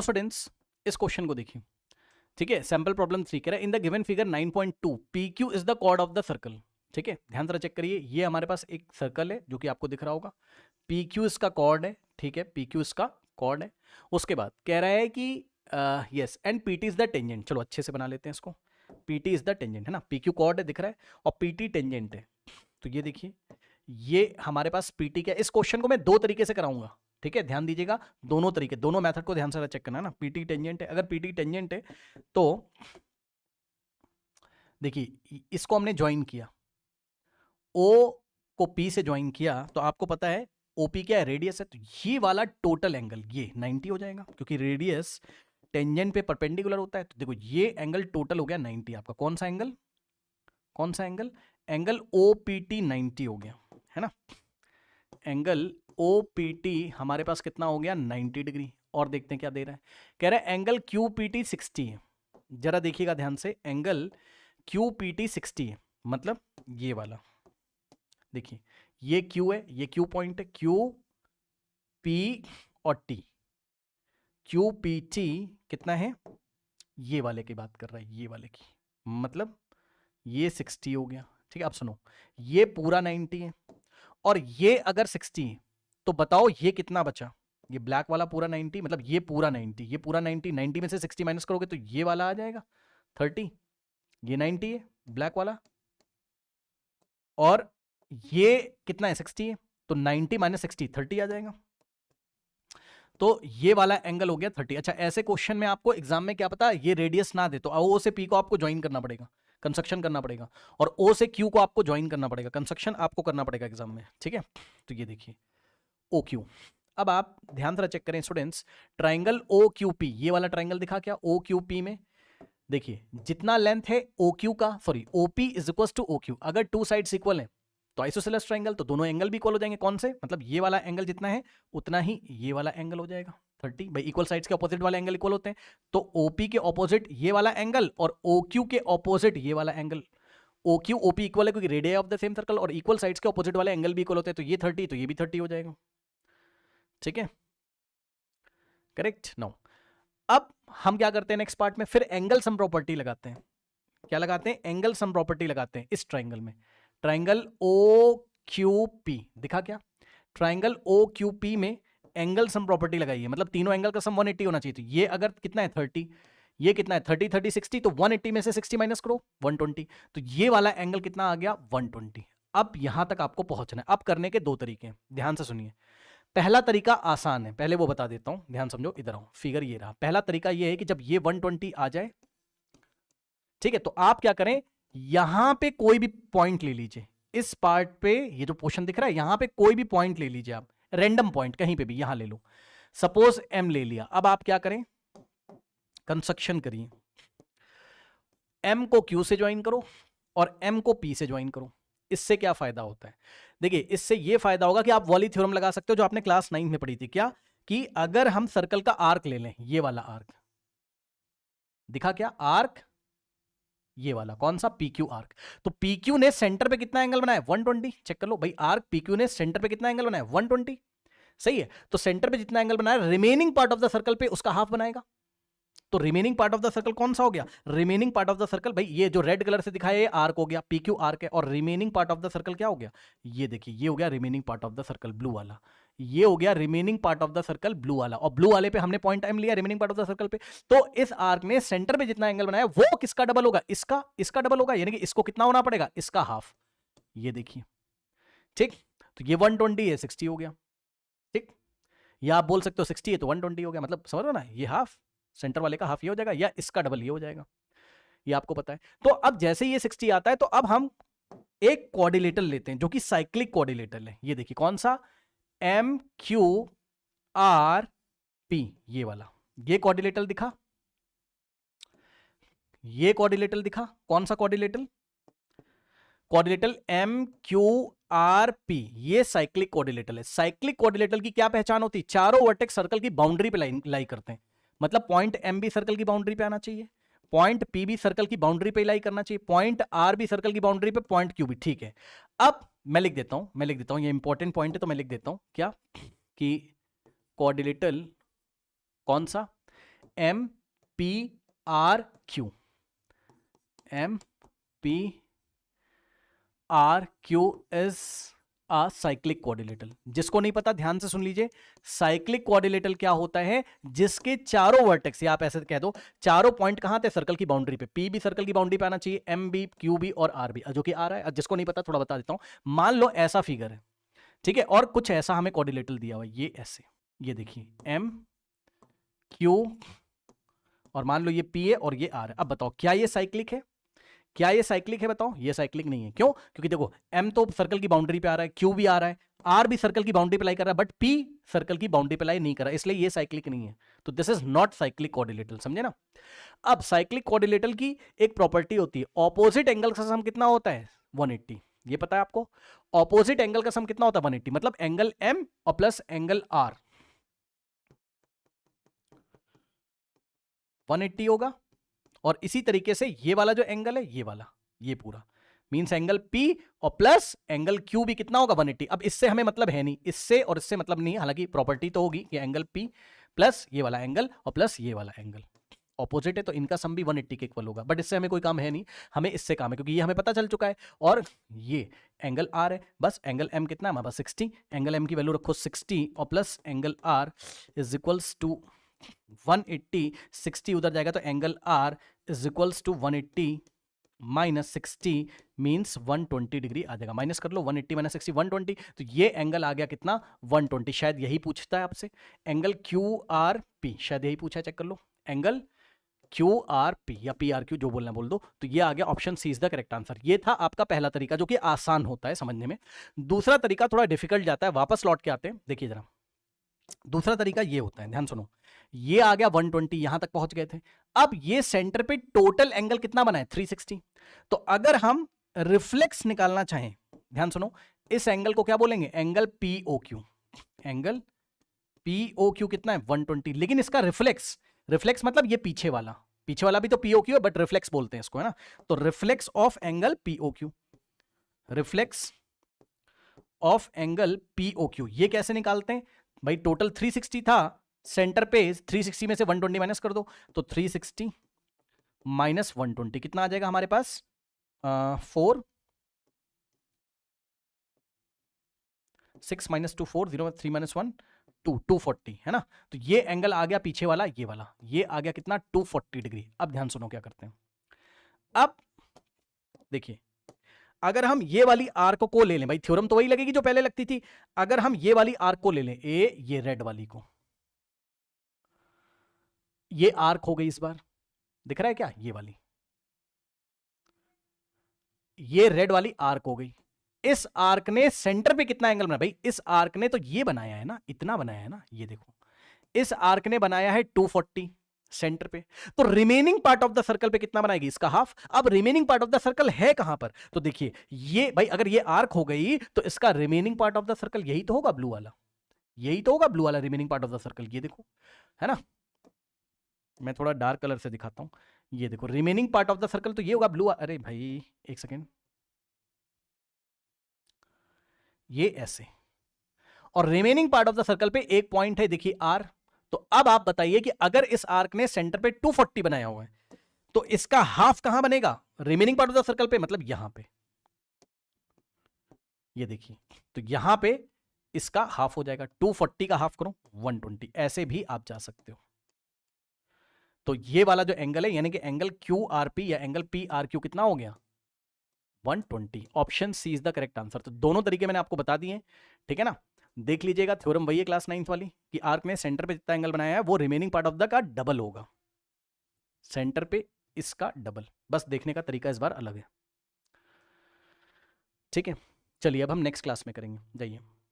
Students इस question को देखिए, ठीक है। सैंपल प्रॉब्लम 3 कह रहा है in the given figure 9.2 P Q is the chord of the circle. ठीक है, ध्यान से चेक करिए, ये हमारे पास एक सर्कल है जो कि आपको दिख रहा होगा, पी क्यू इसका कॉर्ड है। ठीक है, पी क्यू इसका कॉर्ड है। उसके बाद कह रहा है कि yes and P T is the tangent. चलो अच्छे से बना लेते हैं इसको, P T is the tangent है ना, पी क्यू कॉर्ड है दिख रहा है और पी टी टेंजेंट है। तो ये देखिए, ये हमारे पास पी टी क्या, इस क्वेश्चन को मैं दो तरीके से कराऊंगा। ठीक है, ध्यान दीजिएगा, दोनों तरीके, दोनों मेथड को ध्यान से चेक करना है ना। पीटी टेंजेंट है, अगर पीटी टेंजेंट है तो देखिए इसको हमने ज्वाइन किया, ओ को पी से ज्वाइन किया, तो आपको पता है ओपी क्या है, रेडियस है। तो ये वाला टोटल एंगल ये 90 हो जाएगा, क्योंकि रेडियस टेंजेंट पे परपेंडिकुलर होता है। तो देखो ये एंगल टोटल हो गया 90 आपका। कौन सा एंगल, कौन सा angle, angle O P T 90 हो गया, है ना। एंगल ओ पी टी हमारे पास कितना हो गया, 90 डिग्री। और देखते हैं क्या दे रहा है, कह रहा है एंगल क्यू पी टी 60 है। जरा देखिएगा ध्यान से, एंगल क्यू पी टी 60 है, मतलब ये वाला देखिए, ये क्यू है, ये क्यू पॉइंट है, क्यू पी और टी, क्यू पी टी कितना है, ये वाले की बात कर रहा है, ये वाले की, मतलब ये 60 हो गया। ठीक है, अब सुनो, ये पूरा 90 है और ये अगर 60 है तो बताओ ये कितना बचा, ये ब्लैक वाला पूरा 90, मतलब ये पूरा 90, ये पूरा 90, 90 में से 60 माइनस करोगे तो ये वाला आ जाएगा 30, ये 90 है ब्लैक वाला, और ये कितना है 60 है, तो 90 माइनस 60 30 आ जाएगा। तो ये वाला एंगल हो गया 30। अच्छा, ऐसे क्वेश्चन में आपको एग्जाम में क्या पता, ये रेडियस ना दे तो ओ से पी को आपको ज्वाइन करना पड़ेगा, कंस्ट्रक्शन करना पड़ेगा, और ओ से क्यू को आपको ज्वाइन करना पड़ेगा, कंस्ट्रक्शन आपको करना पड़ेगा एग्जाम में। ठीक है, तो ये देखिए ओ क्यू। अब आप ध्यान से चेक करें students, triangle O Q P, ये वाला ट्राइंगल दिखा क्या, ओ क्यू पी में देखिए जितना लेंथ है ओ क्यू का, sorry O P is equal to O Q, अगर टू साइड्स इक्वल है तो आइसोसेलेस ट्राइंगल, तो दोनों एंगल भी इक्वल हो जाएंगे। कौन से, मतलब ये वाला एंगल जितना है उतना ही ये वाला एंगल हो जाएगा 30। भाई इक्वल साइड्स के ऑपोजिट वाले एंगल इक्वल होते हैं, तो ओपी के ऑपोजिट ये वाला एंगल और ओ क्यू के ऑपोजिट ये वाला angle, O Q O P equal है क्योंकि radius of the same circle, और इक्वल साइड्स के ऑपोजिट वाले एंगल भी इक्वल होते हैं, तो ये 30 तो ये भी 30 हो जाएगा। ठीक है, करेक्ट। नो, अब हम क्या करते हैं नेक्स्ट पार्ट में, फिर एंगल सम प्रॉपर्टी लगाते हैं। क्या लगाते हैं, एंगल सम प्रॉपर्टी लगाते हैं इस ट्राइंगल में, ट्राइंगल ओ क्यू पी दिखा क्या, ट्राइंगल ओ क्यू पी में एंगल सम प्रॉपर्टी लगाई है, मतलब तीनों एंगल का सम 180 होना चाहिए। तो ये अगर कितना है 30, ये कितना है 30 30 60, तो 180 में से 60 माइनस करो 120, तो ये वाला एंगल कितना आ गया 120। अब यहां तक आपको पहुंचना है। अब करने के दो तरीके हैं, ध्यान से सुनिए। पहला तरीका आसान है, पहले वो बता देता हूं, ध्यान समझो, इधर आओ, फिगर ये रहा। पहला तरीका ये है कि जब ये 120 आ जाए, ठीक है, तो आप क्या करें, यहां पे कोई भी पॉइंट ले लीजिए, इस पार्ट पे ये जो पोर्शन दिख रहा है यहां पे कोई भी पॉइंट ले लीजिए आप, रैंडम पॉइंट कहीं पे भी, यहां ले लो, सपोज एम ले लिया। अब आप क्या करें, कंस्ट्रक्शन करिए, एम को क्यू से ज्वाइन करो और एम को पी से ज्वाइन करो। इससे क्या फायदा होता है, देखिए इससे ये फायदा होगा कि आप वॉली थ्योरम लगा सकते हो जो आपने क्लास 9 में पढ़ी थी, क्या कि अगर हम सर्कल का आर्क ले लें, ये वाला आर्क दिखा क्या, आर्क ये वाला कौन सा, PQ आर्क, तो PQ ने सेंटर पे कितना एंगल बनाया 120, चेक कर लो भाई, आर्क PQ ने सेंटर पे कितना एंगल बनाया 120, सही है। तो सेंटर पे जितना एंगल बनाया, remaining part of the circle पे उसका हाफ बनाएगा। तो remaining part of the circle कौन सा हो गया, remaining part of the circle, भाई ये जो रेड कलर से दिखाया ये आर्क हो गया, PQ आर्क है, और remaining part of the circle क्या हो गया, ये देखिए ये हो गया remaining part of the circle blue वाला, ये हो गया remaining part of the circle blue वाला, और ब्लू वाले पे हमने पॉइंट एम लिया remaining part of the circle पे। तो इस आर्क ने सेंटर पे जितना एंगल बनाया वो किसका डबल होगा, इसका डबल होगा, यानी कि इसको कितना होना पड़ेगा, इसका हाफ, ये देखिए। ठीक, तो ये 120 है 60 हो गया। ठीक, या आप बोल सकते हो 60 है तो 120 हो गया, मतलब समझ रहे हो ना, ये हाफ सेंटर वाले का हाफ ये हो जाएगा, या इसका डबल ये हो जाएगा, ये आपको पता है। तो अब जैसे ये 60 आता है तो अब हम एक कोऑर्डिनेटर लेते हैं जो कि साइक्लिक कोऑर्डिनेटर है, ये देखिए कौन सा, एम क्यू आर पी, ये वाला, ये कोऑर्डिनेटर दिखा, ये कोऑर्डिनेटर दिखा, कौन सा coordinator, coordinator M Q R P, ये साइक्लिक कोऑर्डिनेटर है। साइक्लिक कोऑर्डिनेटर की क्या पहचान होती है, चारों वर्टेक्स सर्कल की बाउंड्री पे लाई करते हैं, मतलब पॉइंट एम भी सर्कल की बाउंड्री पे आना चाहिए, पॉइंट पी भी सर्कल की बाउंड्री पे लाई करना चाहिए, पॉइंट आर भी सर्कल की बाउंड्री पे, पॉइंट क्यू भी। ठीक है, अब मैं लिख देता हूं, ये इंपॉर्टेंट पॉइंट है तो मैं लिख देता हूं क्या, कि कोऑर्डिनेटर कौन सा, M P R Q, M P R Q is a cyclic quadrilateral. जिसको नहीं पता ध्यान से सुन लीजिए, साइक्लिक क्वाड्रिलेटरल क्या होता है, जिसके चारों वर्टेक्स, या आप ऐसे कह दो चारों पॉइंट कहां थे, सर्कल की बाउंड्री पे, पी भी सर्कल की बाउंड्री पे आना चाहिए, एम भी, क्यू भी और आर भी, जो कि आ रहा है। जिसको नहीं पता थोड़ा बता देता हूं, मान लो ऐसा फिगर है, ठीक है, और कुछ ऐसा हमें क्वाड्रिलेटरल दिया हुआ है, ये ऐसे, ये देखिए एम क्यू, और मान लो ये पी है और ये आर है। अब बताओ क्या ये साइक्लिक है, क्या ये साइक्लिक है, बताओ। ये साइक्लिक नहीं है, क्यों? क्योंकि देखो m तो सर्कल की बाउंड्री पे आ रहा है, q भी आ रहा है, r भी सर्कल की बाउंड्री पे लाई कर रहा है, बट p सर्कल की बाउंड्री पे लाई नहीं कर रहा है, इसलिए ये साइक्लिक नहीं है। तो this is not cyclic quadrilateral, समझे ना। अब साइक्लिक क्वाड्रिलेटरल की एक प्रॉपर्टी होती है, ऑपोजिट एंगल का सम कितना होता है, 180। ये पता है आपको, ऑपोजिट एंगल का सम कितना होता है, 180, मतलब एंगल m और प्लस एंगल r 180 होगा। और इसी तरीके से ये वाला जो एंगल है, ये वाला, ये पूरा मींस एंगल P और प्लस एंगल Q भी कितना होगा, 180। अब इससे हमें मतलब है नहीं, इससे और इससे मतलब नहीं, हालांकि प्रॉपर्टी तो होगी कि एंगल P प्लस ये वाला एंगल और प्लस ये वाला एंगल ऑपोजिट है, तो इनका सम भी 180 के इक्वल होगा। बट इससे हमें कोई काम है नहीं, हमें इससे काम है, क्योंकि ये हमें पता चल चुका है। और ये एंगल R है, बस एंगल M कितना है हमारे पास, 60, एंगल M की वैल्यू रखो 60 और plus angle R is equals to 180, 60 उधर जाएगा तो angle R is equals to 180 minus 60 means 120 degree आ जाएगा। माइनस कर लो, 180 माइनस 60 120, तो ये एंगल आ गया कितना, 120। शायद यही पूछता है आपसे, एंगल QRP, शायद यही पूछा है, चेक कर लो, एंगल QRP या PRQ जो बोलना बोल दो। तो ये आ गया option C is the correct answer. ये था आपका पहला तरीका, जो कि आसान होता है समझने में। दूसरा तरीका थोड़ा डिफिकल्ट जाता है, वापस लौट के आते हैं, देखिए जरा। दूसरा तरीका ये होता है, ध्यान सुनो, ये आ गया 120, यहां तक पहुंच गए थे। अब ये सेंटर पे टोटल एंगल कितना बना है, 360। तो अगर हम रिफ्लेक्स निकालना चाहें, ध्यान सुनो, इस एंगल को क्या बोलेंगे, एंगल POQ, एंगल POQ कितना है, 120। लेकिन इसका रिफ्लेक्स, रिफ्लेक्स मतलब ये पीछे वाला भी तो POQ है, बट रिफ्लेक्स बोलते हैं इसको, है ना। तो reflex of angle POQ, reflex of angle POQ, ये कैसे निकालते हैं भाई, टोटल 360 था, सेंटर पे 360 में से 120 माइनस कर दो, तो 360 माइनस 120 कितना आ जाएगा हमारे पास, 4, 6 माइनस 2 4, 0 3 माइनस 1 2, 240, है ना। तो ये एंगल आ गया पीछे वाला, ये वाला, ये आ गया कितना, 240 डिग्री। अब ध्यान सुनो क्या करते हैं, अब देखिए, अगर हम ये वाली आर्क को ले लें, भाई थ्योरम तो वही लगेगी जो पहले लगती थी, अगर हम ये वाली आर्क को ले लें, ये रेड वाली को, ये आर्क हो गई, इस बार दिख रहा है क्या, ये वाली, ये रेड वाली आर्क हो गई। इस आर्क ने सेंटर पे कितना एंगल बनाया, भाई इस आर्क ने तो ये बनाया है ना, इतना बनाया है ना, ये देखो, इस आर्क ने बनाया है 240 सेंटर पे, तो remaining part of the circle पे कितना बनाएगी, इसका हाफ। अब remaining part of the circle है कहां पर, तो देखिए ये, भाई अगर ये आर्क हो गई तो इसका remaining part of the circle यही तो होगा, ब्लू वाला, यही तो होगा ब्लू वाला remaining part of the circle, ये देखो, है ना। मैं थोड़ा डार्क कलर से दिखाता हूं, ये देखो remaining part of the circle तो ये होगा ब्लू। अरे भाई एक सेकेंड, ये ऐसे, और remaining part of the circle पे एक पॉइंट है, देखिए R। तो अब आप बताइए कि अगर इस आर्क ने सेंटर पे 240 बनाया हुआ है, तो इसका हाफ कहां बनेगा, remaining part of the circle पे, मतलब यहां पे, ये देखिए, तो यहां पे इसका हाफ हो जाएगा, 240 का हाफ करो 120, ऐसे भी आप जा सकते हो। तो ये वाला जो एंगल है, यानी कि एंगल QRP या एंगल PRQ कितना हो गया, 120। Option C is the correct answer. तो दोनों तरीके मैंने आपको बता दिए, ठीक है ना। देख लीजिएगा, थ्योरम वही है क्लास 9th वाली, कि आर्क ने सेंटर पे जितना एंगल बनाया है वो रिमेनिंग पार्ट ऑफ द का डबल होगा, सेंटर पे इसका डबल। बस देखने का तरीका इस बार अलग है, ठीक है। चलिए अब हम नेक्स्ट क्लास में करेंगे, जाइए।